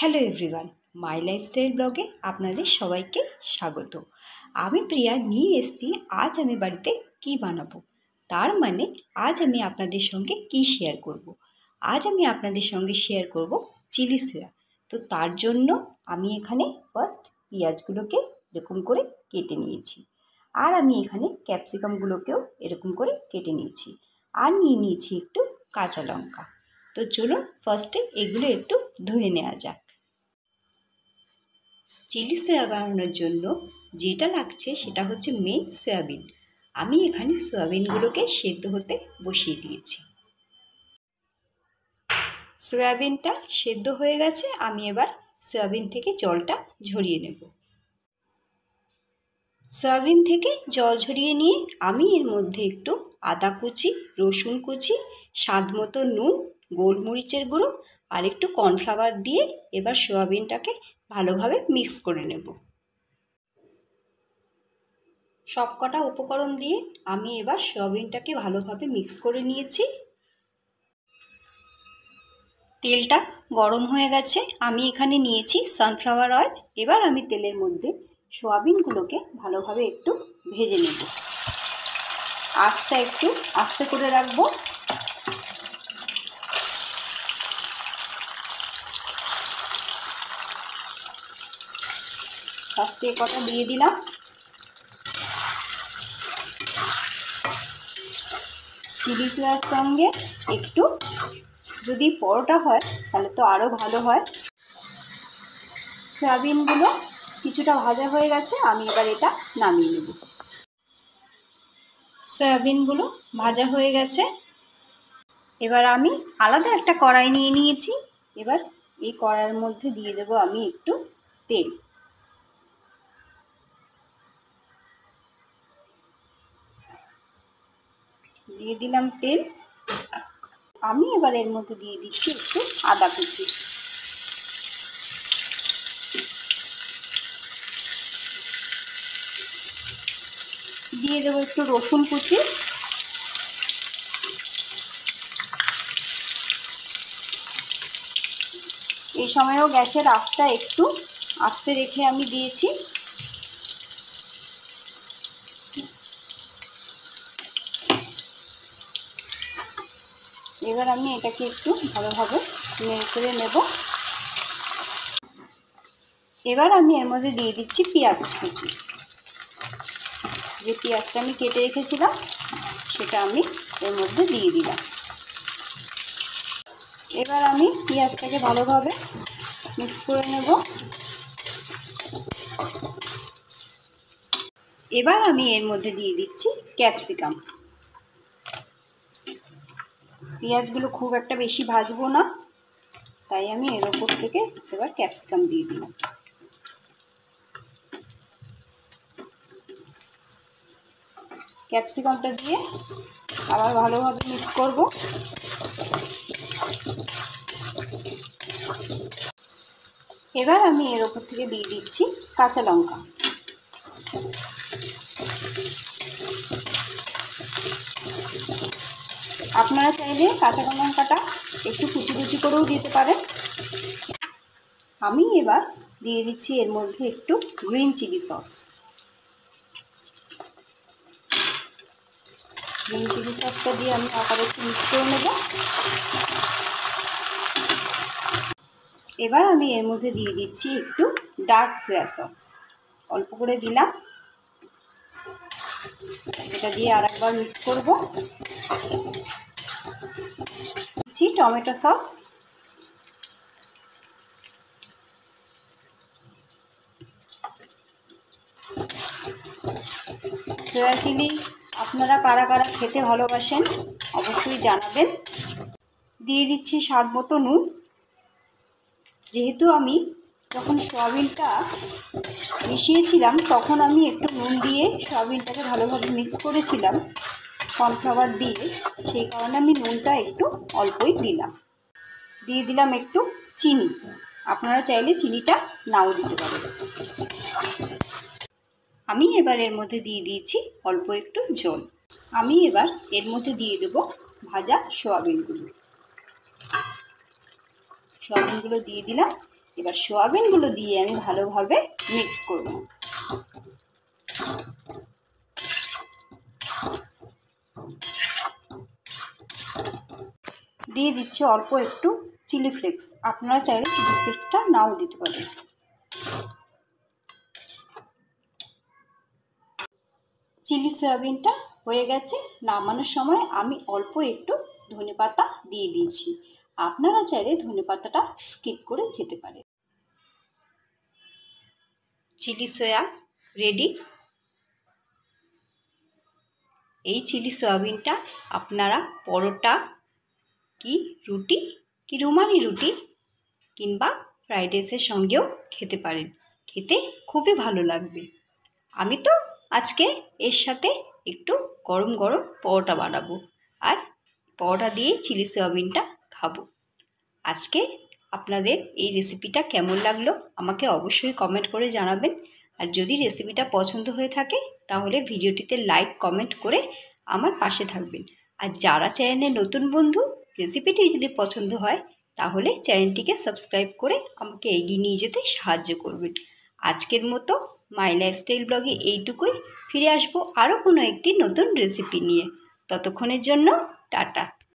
Hello everyone, মাই lifestyle ব্লগে আপনাদের সবাইকে স্বাগত। আমি প্রিয়া নিয়ে এসেছি আজ আমি বাড়িতে কি বানাবো, তার মানে আজ আমি আপনাদের সঙ্গে কি শেয়ার করব। আজ আমি আপনাদের সঙ্গে শেয়ার করব চিলি সয়া। তো তার জন্য আমি এখানে ফার্স্ট পেঁয়াজগুলোকে এরকম করে কেটে নিয়েছি, আর আমি এখানে ক্যাপসিকামগুলোকেও এরকম করে কেটে নিয়েছি, আর নিয়ে নিয়েছি একটু কাঁচা লঙ্কা। তো চলুন ফার্স্টে এগুলো একটু ধুয়ে নেওয়া যাক। চিলি সয়া বানানোর জন্য যেটা লাগছে সেটা হচ্ছে মেন সয়াবিন। আমি এখানে সয়াবিনগুলোকে সেদ্ধ হতে বসিয়ে দিয়েছি। সয়াবিনটা সেদ্ধ হয়ে গেছে, আমি এবার সয়াবিন থেকে জলটা ঝরিয়ে নেব। সয়াবিন থেকে জল ঝরিয়ে নিয়ে আমি এর মধ্যে একটু আদা কুচি, রসুন কুচি, স্বাদ মতো নুন, গোলমরিচের গুঁড়ো আর একটু কর্নফ্লাওয়ার দিয়ে এবার সয়াবিনটাকে ভালোভাবে মিক্স করে নেব। সবকটা উপকরণ দিয়ে আমি এবার সয়াবিনটাকে ভালোভাবে মিক্স করে নিয়েছি। তেলটা গরম হয়ে গেছে, আমি এখানে নিয়েছি সানফ্লাওয়ার অয়েল। এবার আমি তেলের মধ্যে সয়াবিনগুলোকে ভালোভাবে একটু ভেজে নেব। আঁচটা একটু আস্তে করে রাখবো। ফার্স্টে কটা দিয়ে দিলাম। চিলি সয়ার সঙ্গে একটু যদি পরোটা হয় তাহলে তো আরও ভালো হয়। সয়াবিনগুলো কিছুটা ভাজা হয়ে গেছে, আমি এবার এটা নামিয়ে নেব। সয়াবিনগুলো ভাজা হয়ে গেছে, এবার আমি আলাদা একটা কড়াই নিয়ে নিয়েছি। এবার এই কড়াইয়ের মধ্যে দিয়ে দেব আমি একটু তেল। দিয়ে দিলাম তেল। আমি এবার এর মধ্যে দিয়ে দিচ্ছি একটু আদা কুচি। দিয়ে দেবো একটু রসুন কুচি। এই সময়ও গ্যাসের আঁচটা একটু আস্তে রেখে আমি দিয়েছি। এবার আমি এটাকে একটু ভালোভাবে নেড়ে চেড়ে নেব। এবার আমি এর মধ্যে দিয়ে দিচ্ছি পেঁয়াজ কুচি। যে পেঁয়াজটা আমি কেটে রেখেছিলাম সেটা আমি এর মধ্যে দিয়ে দিলাম। এবার আমি পেঁয়াজটাকে ভালোভাবে মিক্স করে নেব। এবার আমি এর মধ্যে দিয়ে দিচ্ছি ক্যাপসিকাম। পেঁয়াজগুলো খুব একটা বেশি ভাজবো না, তাই আমি এর ওপর থেকে এবার ক্যাপসিকাম দিয়ে দিলাম। ক্যাপসিকামটা দিয়ে আবার ভালোভাবে মিক্স করব। এবার আমি এর ওপর থেকে দিয়ে দিচ্ছি কাঁচা লঙ্কা। আপনারা চাইলে কাঁচা লঙ্কাটা একটু কুচি কুচি করেও দিতে পারেন। আমি এবার দিয়ে দিচ্ছি এর মধ্যে একটু green chilli sauce. Green chilli সসটা দিয়ে আমি আবার একটু মিক্স করে নেব। এবার আমি এর মধ্যে দিয়ে দিচ্ছি একটু ডার্ক সয়া সস, অল্প করে দিলাম। এটা দিয়ে আরেকবার মিক্স করব। দিচ্ছি টমেটো সস। সয়া চিলি আপনারা কারা কারা খেতে ভালোবাসেন অবশ্যই জানাবেন। দিয়ে দিচ্ছি স্বাদ মতো নুন। যেহেতু আমি যখন সয়াবিনটা মিশিয়েছিলাম তখন আমি একটু নুন দিয়ে সয়াবিনটাকে ভালোভাবে মিক্স করেছিলাম কর্নফ্লাওয়ার দিয়ে, সেই কারণে আমি নুনটা একটু অল্পই দিলাম। দিয়ে দিলাম একটু চিনি, আপনারা চাইলে চিনিটা নাও দিতে পারেন। আমি এবার এর মধ্যে দিয়ে দিয়েছি অল্প একটু জল। আমি এবার এর মধ্যে দিয়ে দেব ভাজা সয়াবিনগুলো। সয়াবিনগুলো দিয়ে দিলাম। এবার সোয়াবিনগুলো দিয়ে আমি ভালোভাবে মিক্স করব। দিয়ে দিচ্ছি অল্প একটু চিলি ফ্লেক্স, আপনারা চাইলে চিলি ফ্লেক্সটা নাও দিতে পারেন। চিলি সয়াবিনটা হয়ে গেছে, নামানোর সময় আমি অল্প একটু ধনেপাতা দিয়ে দিয়েছি, আপনারা চাইলে ধনেপাতাটা স্কিপ করে যেতে পারেন। Chilli soya ready. এই চিলি সয়াবিনটা আপনারা পরোটা কি রুটি কি রুমালি রুটি কিংবা ফ্রাইড রাইসের সঙ্গেও খেতে পারেন, খেতে খুবই ভালো লাগবে। আমি তো আজকে এর সাথে একটু গরম গরম পরোটা বানাবো আর পরোটা দিয়ে চিলি সয়াবিনটা খাবো। আজকে আপনাদের এই রেসিপিটা কেমন লাগলো আমাকে অবশ্যই কমেন্ট করে জানাবেন। আর যদি রেসিপিটা পছন্দ হয়ে থাকে তাহলে ভিডিওটিতে লাইক কমেন্ট করে আমার পাশে থাকবেন। আর যারা চ্যানেলে নতুন বন্ধু, রেসিপিটি যদি পছন্দ হয় তাহলে চ্যানেলটিকে সাবস্ক্রাইব করে আমাকে এগিয়ে নিয়ে যেতে সাহায্য করবেন। আজকের মতো মাই লাইফস্টাইল ব্লগে এইটুকুই। ফিরে আসবো আরও কোনো একটি নতুন রেসিপি নিয়ে। ততক্ষণের জন্য টাটা।